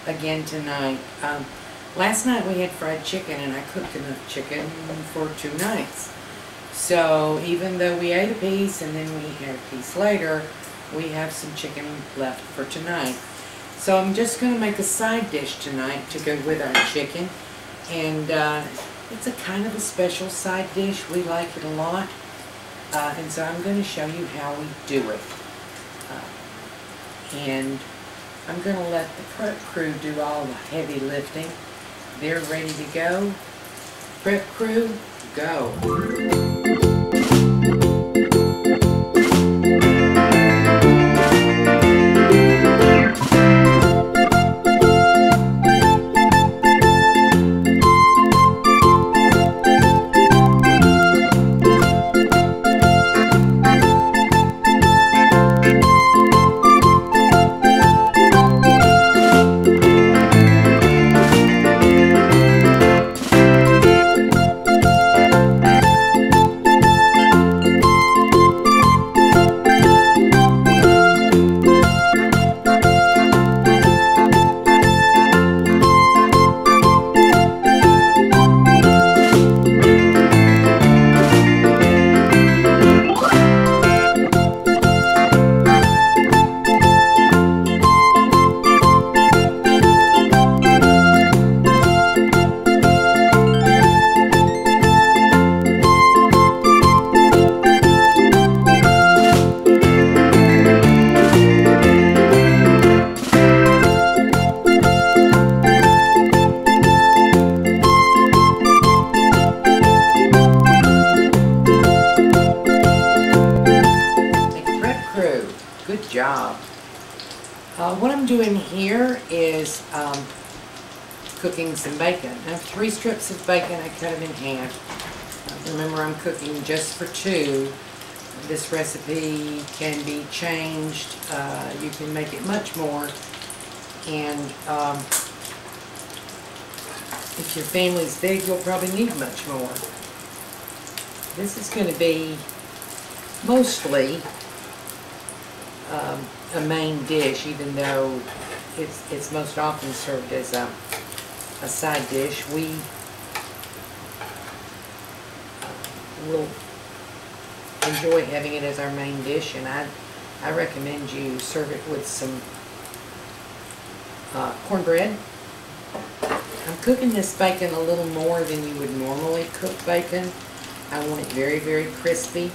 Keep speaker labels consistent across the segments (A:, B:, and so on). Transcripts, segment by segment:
A: again tonight. Last night we had fried chicken, and I cooked enough chicken for 2 nights. So even though we ate a piece and then we had a piece later, we have some chicken left for tonight. So I'm just going to make a side dish tonight to go with our chicken. And it's a kind of a special side dish. We like it a lot. And so I'm going to show you how we do it. And I'm going to let the prep crew do all the heavy lifting. They're ready to go. Prep crew, go. Good job. What I'm doing here is cooking some bacon. I have 3 strips of bacon. I cut them in half. Remember, I'm cooking just for 2. This recipe can be changed. You can make it much more. And if your family's big, you'll probably need much more. This is going to be mostly a main dish, even though it's most often served as a side dish. We will enjoy having it as our main dish, and I recommend you serve it with some cornbread. I'm cooking this bacon a little more than you would normally cook bacon. I want it very, very crispy.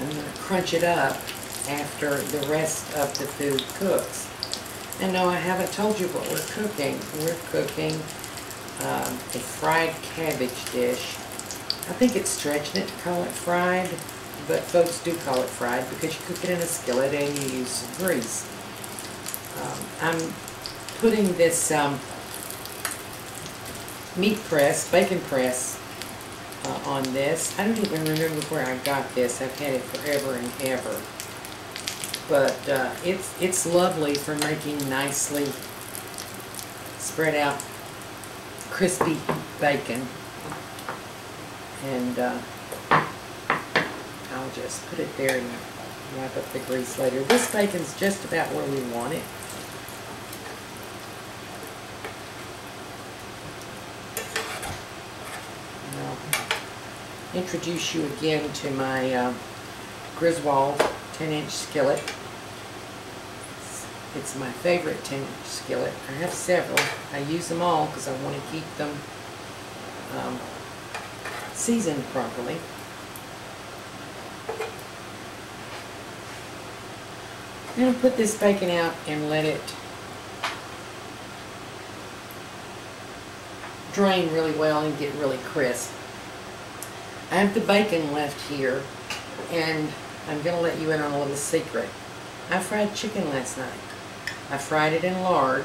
A: I'm going to crunch it up after the rest of the food cooks. And no, I haven't told you what we're cooking. We're cooking a fried cabbage dish. I think it's stretching it to call it fried, but folks do call it fried because you cook it in a skillet and you use some grease. I'm putting this meat press, bacon press, on this. I don't even remember where I got this. I've had it forever and ever. But it's lovely for making nicely spread out crispy bacon. And I'll just put it there and wipe up the grease later. This bacon's just about where we want it. And I'll introduce you again to my Griswold 10-inch skillet. It's my favorite 10-inch skillet. I have several. I use them all because I want to keep them seasoned properly. I'm going to put this bacon out and let it drain really well and get really crisp. I have the bacon left here, and I'm going to let you in on a little secret. I fried chicken last night. I fried it in lard,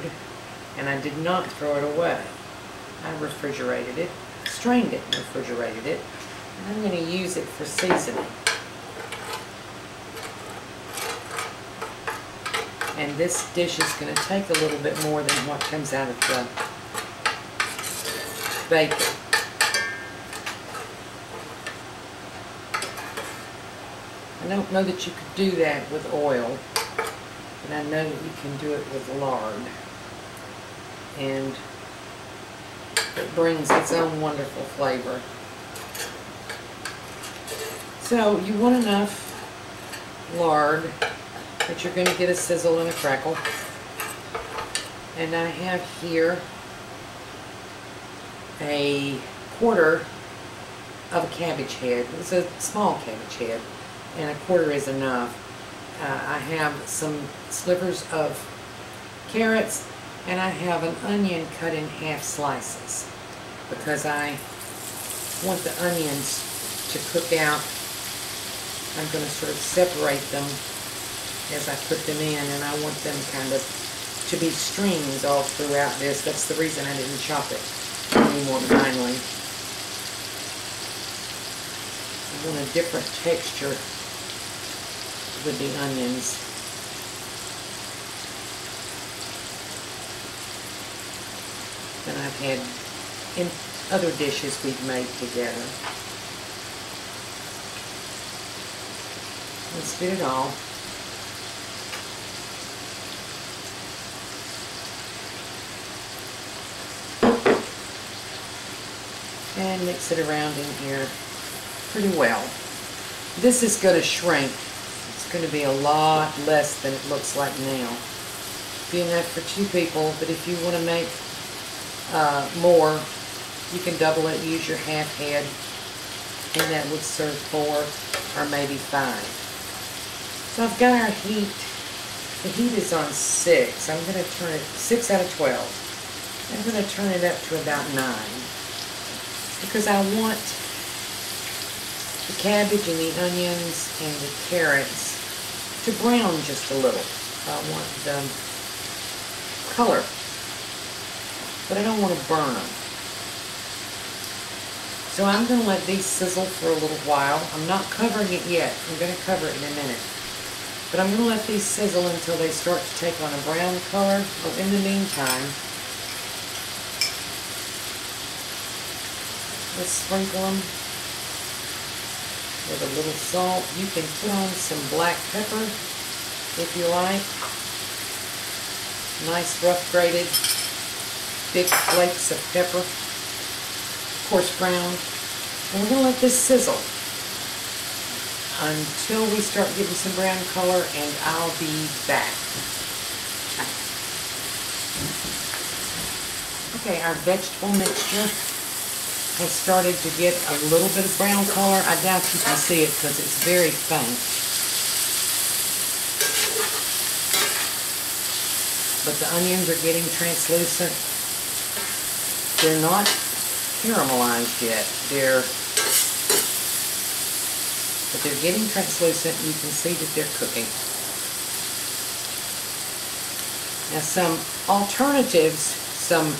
A: and I did not throw it away. I refrigerated it, strained it and refrigerated it, and I'm going to use it for seasoning. And this dish is going to take a little bit more than what comes out of the bacon. I don't know that you could do that with oil, but I know that you can do it with lard. and it brings its own wonderful flavor. So you want enough lard that you're going to get a sizzle and a crackle. And I have here a quarter of a cabbage head. It's a small cabbage head, and a quarter is enough. I have some slivers of carrots, and I have an onion cut in half slices because I want the onions to cook out. I'm going to sort of separate them as I put them in, and I want them kind of to be streams all throughout this. That's the reason I didn't chop it any more finely. I want a different texture with the onions. Than I've had in other dishes we've made together. Let's get it all. And mix it around in here pretty well. This is going to shrink. It's going to be a lot less than it looks like now. Be enough for 2 people, but if you want to make more, you can double it, use your half head, and that would serve 4 or maybe 5. So I've got our heat. The heat is on 6. I'm going to turn it 6 out of 12. I'm going to turn it up to about 9. Because I want the cabbage and the onions and the carrots to brown just a little. I want the color, but I don't want to burn them. So I'm going to let these sizzle for a little while. I'm not covering it yet. I'm going to cover it in a minute. But I'm going to let these sizzle until they start to take on a brown color. Well, in the meantime, let's sprinkle them with a little salt. You can put on some black pepper if you like. Nice rough grated big flakes of pepper, coarse brown. And we're going to let this sizzle until we start getting some brown color, and I'll be back. Okay, our vegetable mixture has started to get a little bit of brown color. I doubt you can see it because it's very faint. But the onions are getting translucent. They're not caramelized yet. But they're getting translucent. You can see that they're cooking. Now some alternatives, some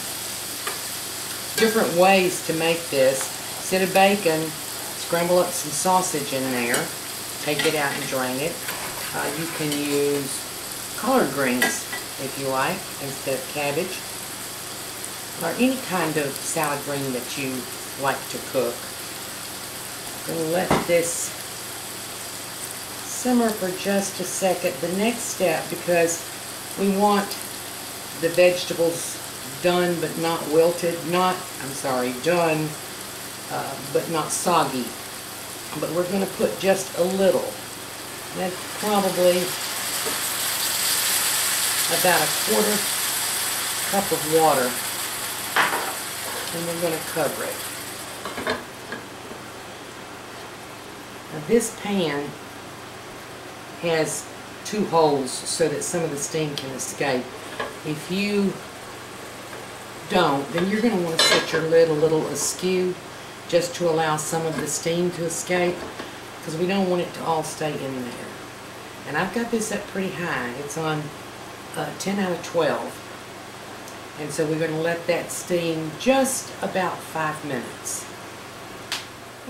A: different ways to make this. Instead of bacon, scramble up some sausage in there, take it out and drain it. You can use collard greens if you like instead of cabbage, or any kind of salad green that you like to cook. I'm going to let this simmer for just a second. The next step, because we want the vegetables done but not wilted, done but not soggy. But we're going to put just a little. That's probably about a 1/4 cup of water. And we're going to cover it. Now this pan has 2 holes so that some of the steam can escape. If you don't, then you're going to want to set your lid a little askew just to allow some of the steam to escape, because we don't want it to all stay in there. And I've got this up pretty high. It's on 10 out of 12. And so we're going to let that steam just about 5 minutes.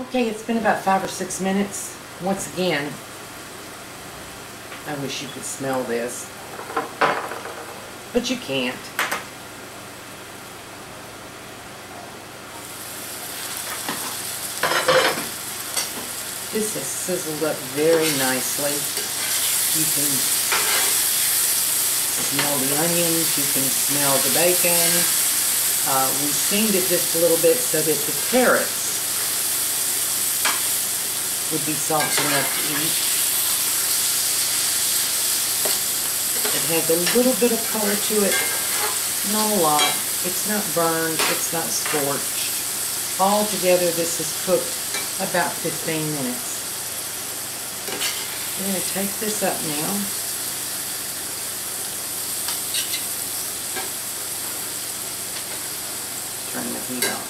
A: Okay, it's been about 5 or 6 minutes. Once again, I wish you could smell this, but you can't. This has sizzled up very nicely. You can smell the onions, you can smell the bacon. We steamed it just a little bit so that the carrots would be soft enough to eat. It has a little bit of color to it, not a lot. It's not burned, it's not scorched. Altogether, this is cooked about 15 minutes. I'm going to take this up now. Turn the heat off.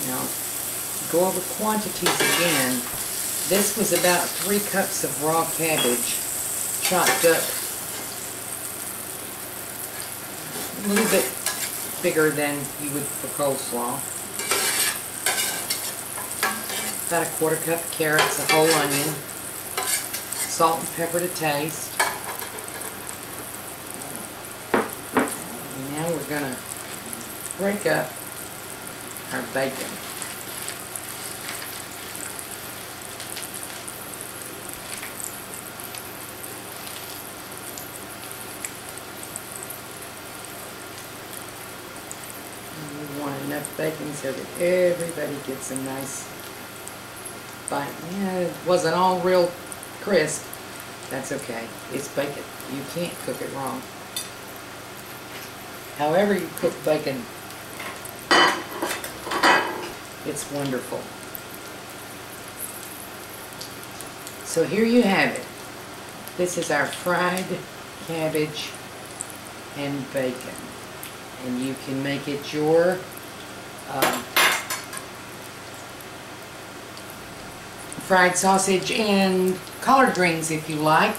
A: Now, go over quantities again. This was about 3 cups of raw cabbage, chopped up a little bit bigger than you would for coleslaw. About a 1/4 cup of carrots, a whole onion, salt and pepper to taste. And now we're going to break up our bacon. And we want enough bacon so that everybody gets a nice bite. Yeah, it wasn't all real crisp. That's okay. It's bacon. You can't cook it wrong. However you cook bacon, it's wonderful. So here you have it. This is our fried cabbage and bacon. And you can make it your fried sausage and collard greens if you like.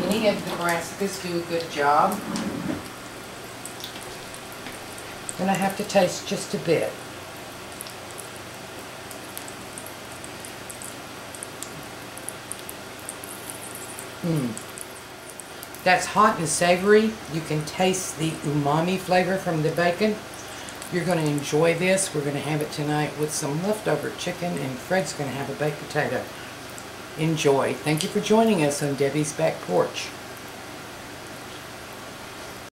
A: Any of the Nebraskas do a good job. And I have to taste just a bit. That's hot and savory. You can taste the umami flavor from the bacon. You're going to enjoy this. We're going to have it tonight with some leftover chicken, and Fred's going to have a baked potato. Enjoy. Thank you for joining us on Debbie's Back Porch.